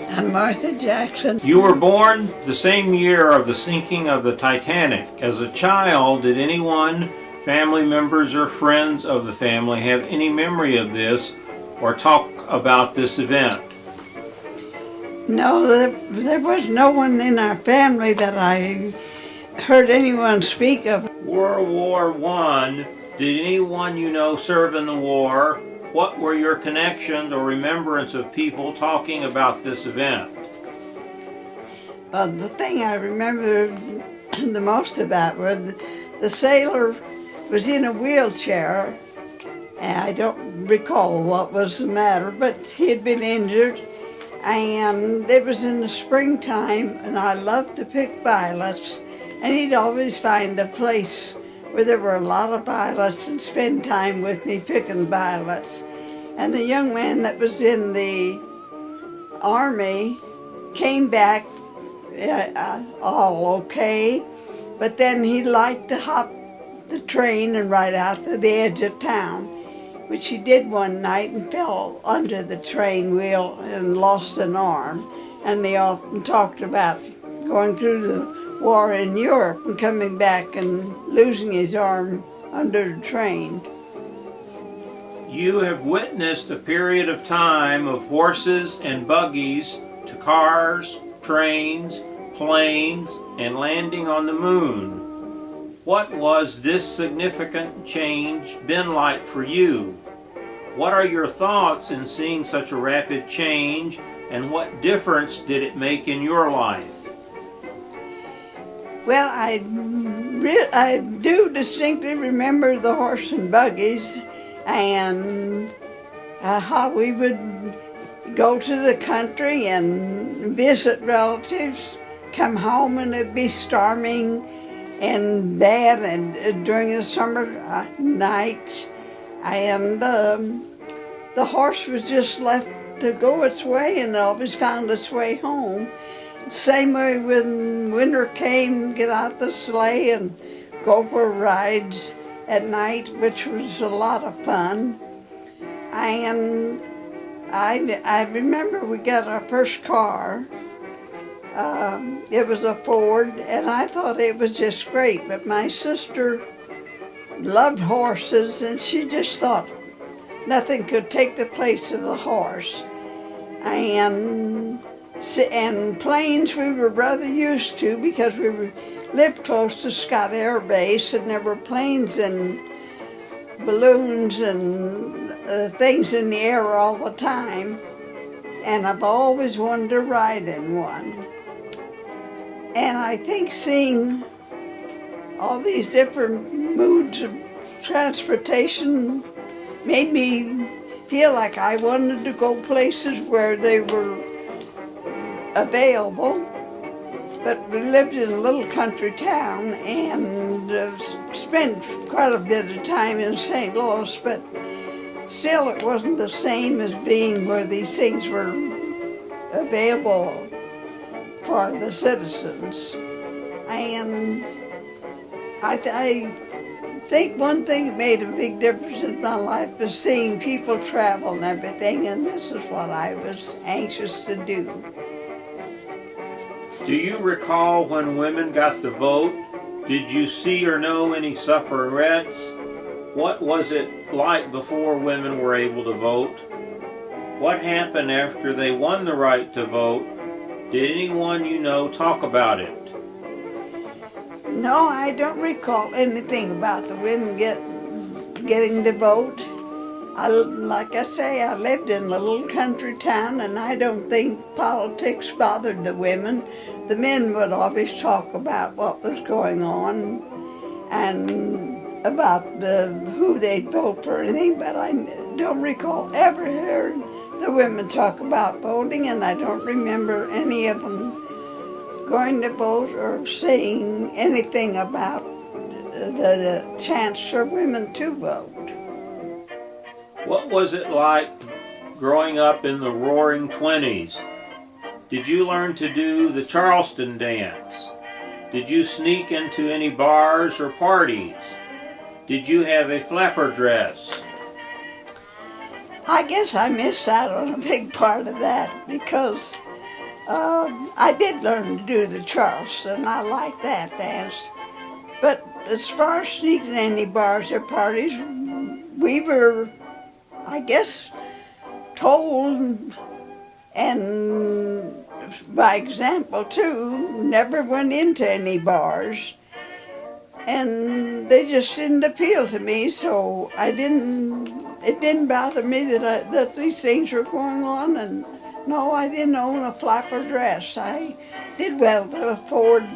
I'm Martha Jackson. You were born the same year of the sinking of the Titanic. As a child, did anyone, family members or friends of the family, have any memory of this or talk about this event? No, there was no one in our family that I heard anyone speak of. World War I, did anyone you know serve in the war? What were your connections or remembrance of people talking about this event? The thing I remember the most about was the sailor was in a wheelchair, and I don't recall what was the matter, but he had been injured, and it was in the springtime, and I loved to pick violets, and he'd always find a place where there were a lot of violets and spend time with me picking violets. And the young man that was in the army came back all okay, but then he liked to hop the train and ride out to the edge of town, which he did one night and fell under the train wheel and lost an arm. And they often talked about going through the war in Europe and coming back and losing his arm under the train. You have witnessed a period of time of horses and buggies to cars, trains, planes, and landing on the moon. What was this significant change been like for you? What are your thoughts in seeing such a rapid change, and what difference did it make in your life? Well, I do distinctly remember the horse and buggies and how we would go to the country and visit relatives, come home and it'd be storming and bad and during the summer nights, and the horse was just left to go its way and always found its way home. Same way when winter came, get out the sleigh and go for rides at night, which was a lot of fun. And I remember we got our first car. It was a Ford, and I thought it was just great, but my sister loved horses, and she just thought nothing could take the place of the horse. And planes we were rather used to because we lived close to Scott Air Base, and there were planes and balloons and things in the air all the time. And I've always wanted to ride in one. And I think seeing all these different modes of transportation made me feel like I wanted to go places where they were available. But we lived in a little country town and spent quite a bit of time in St. Louis, but still it wasn't the same as being where these things were available for the citizens. And I think one thing that made a big difference in my life was seeing people travel and everything, and this is what I was anxious to do. Do you recall when women got the vote? Did you see or know any suffragettes? What was it like before women were able to vote? What happened after they won the right to vote? Did anyone you know talk about it? No, I don't recall anything about the women getting to vote. Like I say, I lived in a little country town, and I don't think politics bothered the women. The men would always talk about what was going on and about who they'd vote for or anything, but I don't recall ever hearing the women talk about voting, and I don't remember any of them going to vote or saying anything about the chance for women to vote. What was it like growing up in the Roaring '20s? Did you learn to do the Charleston dance? Did you sneak into any bars or parties? Did you have a flapper dress? I guess I missed out on a big part of that because I did learn to do the Charleston. I like that dance. But as far as sneaking any bars or parties, we were, I guess, told, and by example too, never went into any bars. And they just didn't appeal to me, so it didn't bother me that these things were going on. And no, I didn't own a flapper dress. I did well to afford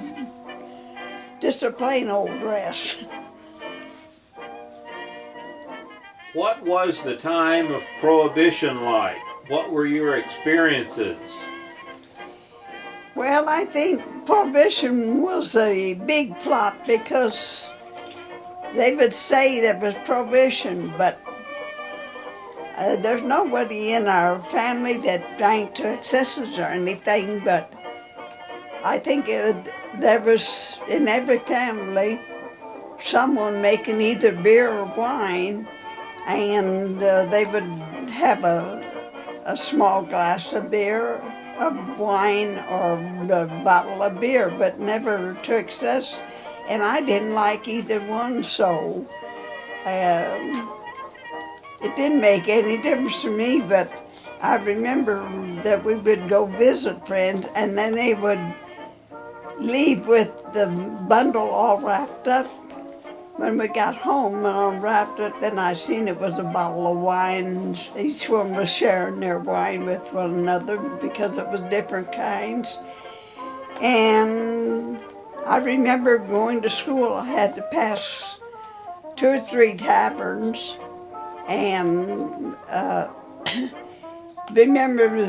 just a plain old dress. What was the time of Prohibition like? What were your experiences? Well, I think Prohibition was a big flop because they would say there was Prohibition, but there's nobody in our family that drank to excesses or anything, but I think there was in every family someone making either beer or wine, and they would have a small glass of beer, of wine, or a bottle of beer, but never to excess. And I didn't like either one, so it didn't make any difference to me. But I remember that we would go visit friends, and then they would leave with the bundle all wrapped up. When we got home and unwrapped it, then I seen it was a bottle of wine. Each one was sharing their wine with one another because it was different kinds. And I remember going to school, I had to pass 2 or 3 taverns, and remember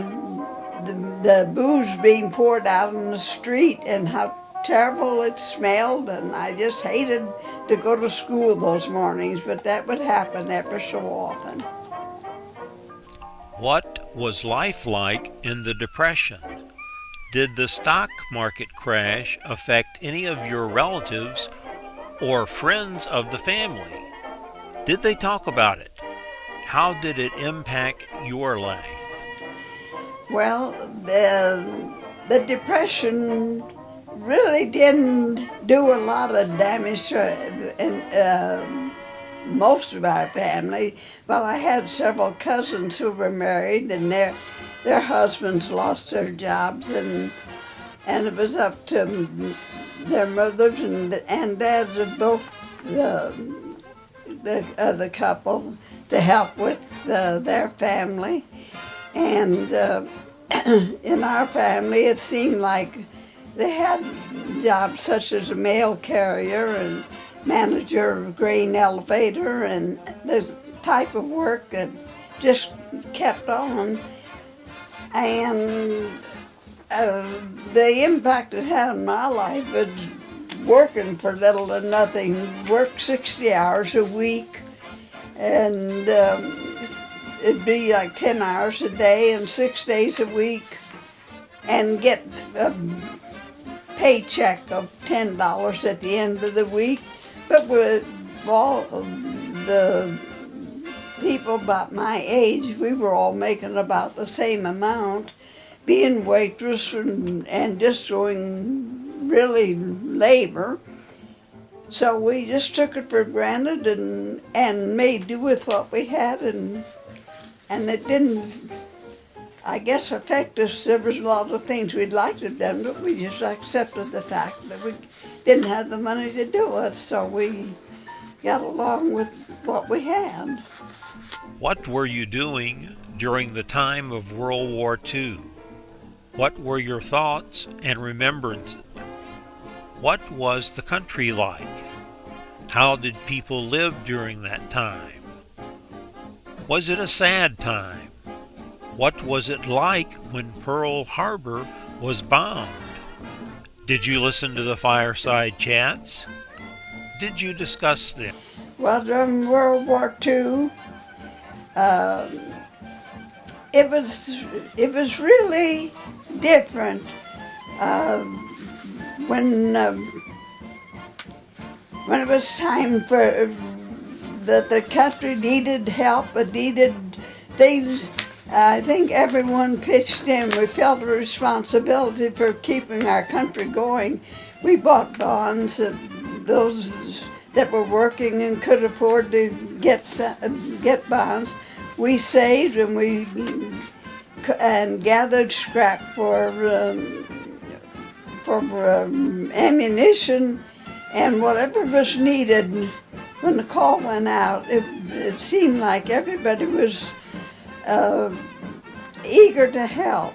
the booze being poured out in the street and how terrible it smelled, and I just hated to go to school those mornings, but that would happen ever so often. What was life like in the Depression? Did the stock market crash affect any of your relatives or friends of the family? Did they talk about it? How did it impact your life? Well, the Depression really didn't do a lot of damage to most of our family, but I had several cousins who were married, and their husbands lost their jobs, and it was up to their mothers and dads of both the couple to help with their family. And in our family, it seemed like they had jobs such as a mail carrier and manager of grain elevator, and the type of work that just kept on. And the impact it had on my life was working for little or nothing, work 60 hours a week, and it'd be like 10 hours a day and 6 days a week, and get a paycheck of $10 at the end of the week. But with all of the people about my age, we were all making about the same amount, being waitress and just doing really labor. So we just took it for granted and made do with what we had, and it didn't, I guess, affect us. There was a lot of things we'd like to have done, but we just accepted the fact that we didn't have the money to do it, so we got along with what we had. What were you doing during the time of World War II? What were your thoughts and remembrances? What was the country like? How did people live during that time? Was it a sad time? What was it like when Pearl Harbor was bombed? Did you listen to the fireside chats? Did you discuss them? Well, during World War II, it was really different when it was time for the country needed help, it needed things. I think everyone pitched in. We felt a responsibility for keeping our country going. We bought bonds. Those that were working and could afford to get bonds, we saved and gathered scrap for ammunition and whatever was needed. When the call went out, it seemed like everybody was eager to help.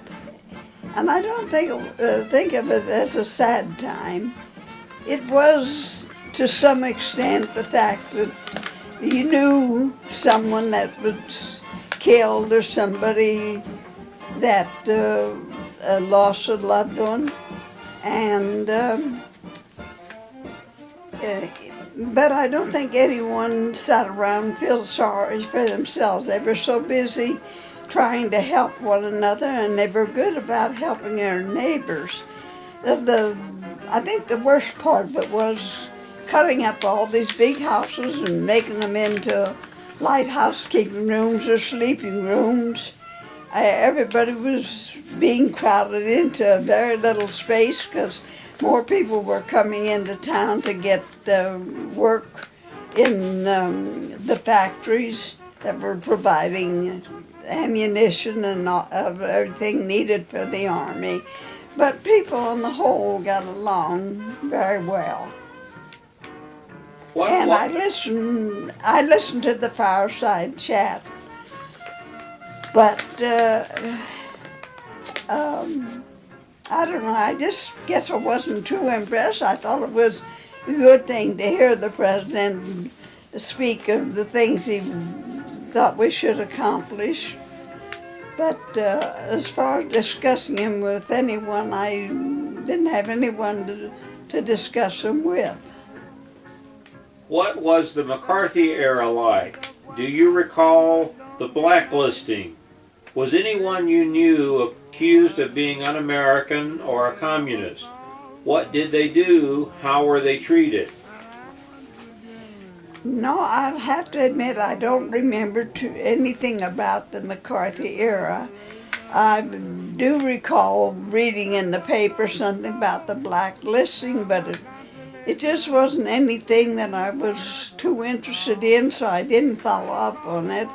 And I don't think of it as a sad time. It was, to some extent, the fact that you knew someone that was killed or somebody that lost a loved one, and but I don't think anyone sat around and felt sorry for themselves. They were so busy trying to help one another, and they were good about helping their neighbors. I think the worst part of it was cutting up all these big houses and making them into light housekeeping rooms or sleeping rooms. Everybody was being crowded into a very little space because more people were coming into town to get work in the factories that were providing ammunition and everything needed for the army. But people on the whole got along very well. I listened to the fireside chat. But I don't know, I just guess I wasn't too impressed. I thought it was a good thing to hear the president speak of the things he thought we should accomplish. But as far as discussing him with anyone, I didn't have anyone to discuss them with. What was the McCarthy era like? Do you recall the blacklisting? Was anyone you knew accused of being un-American or a communist? What did they do? How were they treated? No, I have to admit I don't remember anything about the McCarthy era. I do recall reading in the paper something about the blacklisting, but it just wasn't anything that I was too interested in, so I didn't follow up on it.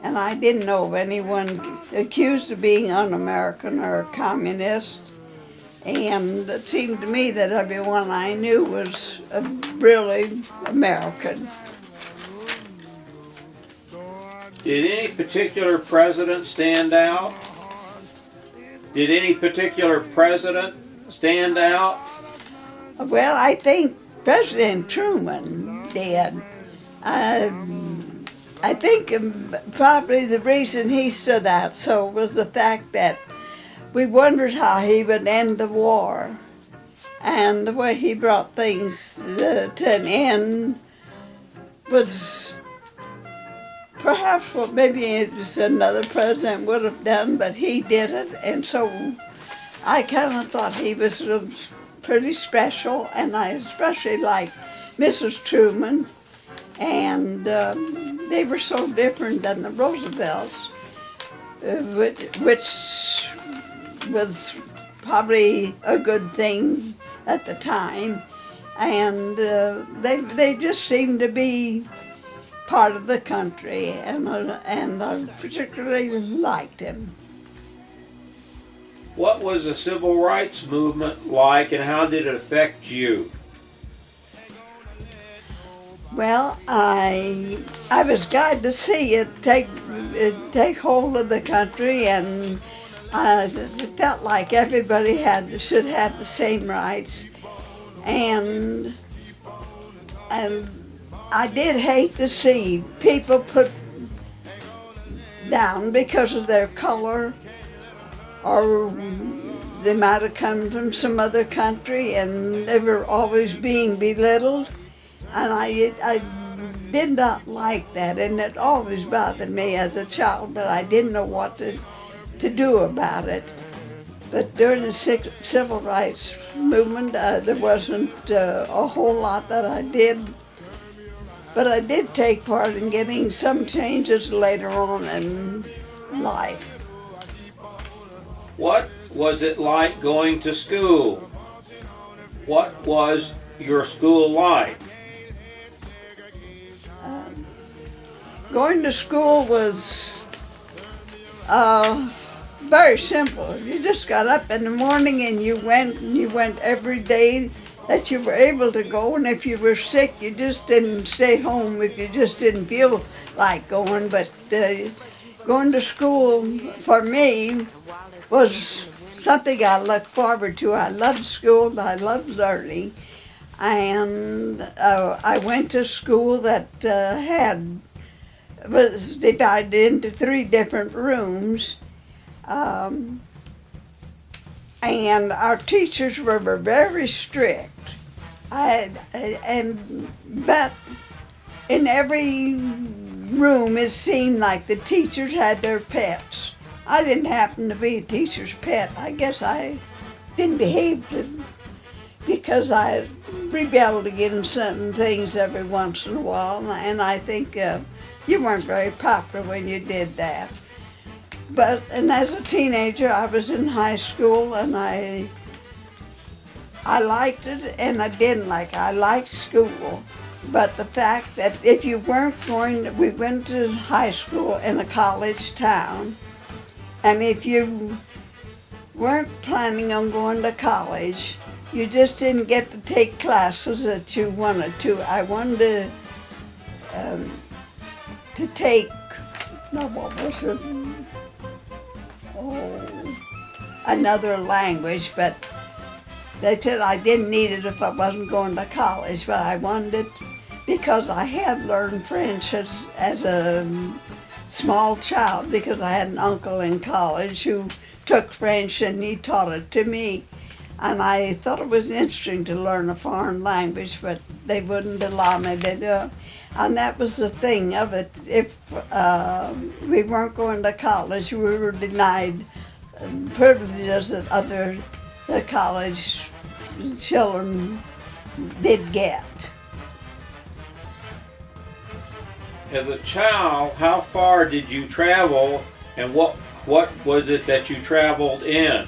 And I didn't know of anyone accused of being un-American or a communist. And it seemed to me that everyone I knew was really American. Did any particular president stand out? Well, I think President Truman did. I think probably the reason he stood out so was the fact that we wondered how he would end the war. And the way he brought things to an end was perhaps what maybe it was another president would have done, but he did it. And so I kind of thought he was pretty special, and I especially liked Mrs. Truman. And they were so different than the Roosevelts, which was probably a good thing at the time. And they just seemed to be part of the country, and I particularly liked him. What was the civil rights movement like, and how did it affect you? Well, I was glad to see it take hold of the country, and it felt like everybody should have the same rights. And I did hate to see people put down because of their color, or they might have come from some other country, and they were always being belittled. And I did not like that, and it always bothered me as a child, but I didn't know what to do about it. But during the civil rights movement, there wasn't a whole lot that I did, but I did take part in getting some changes later on in life. What was it like going to school? What was your school like? Going to school was very simple. You just got up in the morning and you went every day that you were able to go, and if you were sick, you just didn't stay home if you just didn't feel like going. But going to school for me was something I looked forward to. I loved school, I loved learning, and I went to school that was divided into 3 different rooms. And our teachers were very strict. But in every room it seemed like the teachers had their pets. I didn't happen to be a teacher's pet. I guess I didn't behave because I rebelled against certain things every once in a while, and I think you weren't very popular when you did that. And as a teenager, I was in high school, and I liked it, and I didn't like it. I liked school, but the fact that if you weren't we went to high school in a college town, and if you weren't planning on going to college, you just didn't get to take classes that you wanted to. I wanted to take, what was it? Another language, but they said I didn't need it if I wasn't going to college, but I wanted it because I had learned French as a small child, because I had an uncle in college who took French and he taught it to me. And I thought it was interesting to learn a foreign language, but they wouldn't allow me to do it. And that was the thing of it. If we weren't going to college, we were denied privileges that other college children did get. As a child, how far did you travel, and what was it that you traveled in?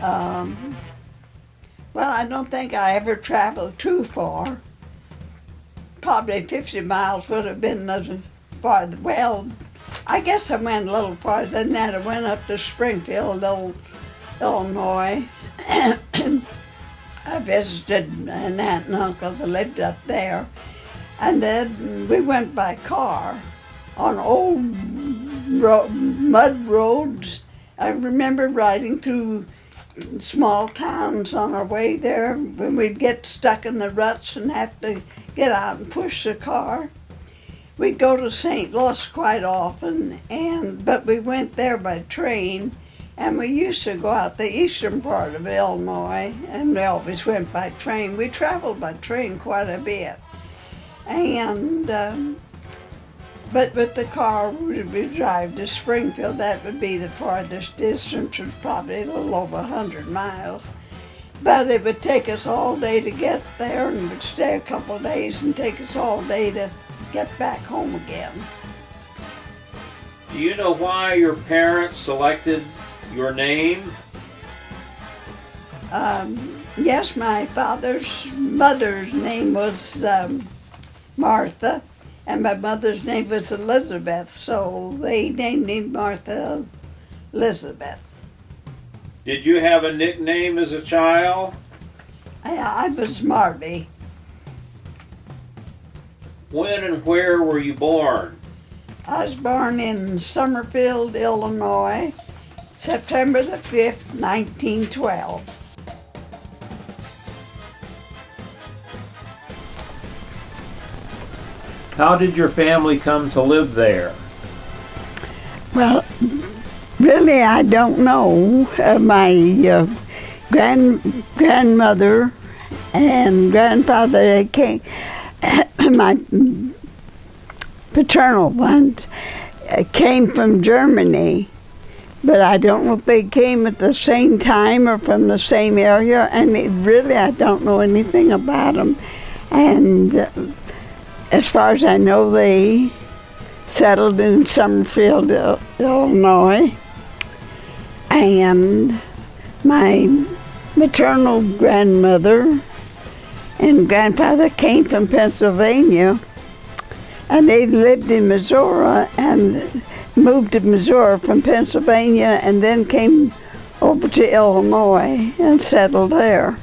Well, I don't think I ever traveled too far. Probably 50 miles would have been the farther. Well, I guess I went a little farther than that. I went up to Springfield, Illinois. I visited an aunt and uncle that lived up there. And then we went by car on old mud roads. I remember riding through small towns on our way there when we'd get stuck in the ruts and have to get out and push the car. We'd go to St. Louis quite often, but we went there by train, and we used to go out the eastern part of Illinois, and we always went by train. We traveled by train quite a bit. But with the car, we drive to Springfield. That would be the farthest distance, was probably a little over 100 miles. But it would take us all day to get there, and we'd stay a couple of days and take us all day to get back home again. Do you know why your parents selected your name? Yes, my mother's name was Martha, and my mother's name was Elizabeth, so they named me Martha Elizabeth. Did you have a nickname as a child? I was Marty. When and where were you born? I was born in Summerfield, Illinois, September the 5th, 1912. How did your family come to live there? Well, really, I don't know. My grandmother and grandfather, they came, my paternal ones came from Germany, but I don't know if they came at the same time or from the same area, and really I don't know anything about them. And as far as I know, they settled in Summerfield, Illinois. And my maternal grandmother and grandfather came from Pennsylvania, and they lived in Missouri and moved to Missouri from Pennsylvania and then came over to Illinois and settled there.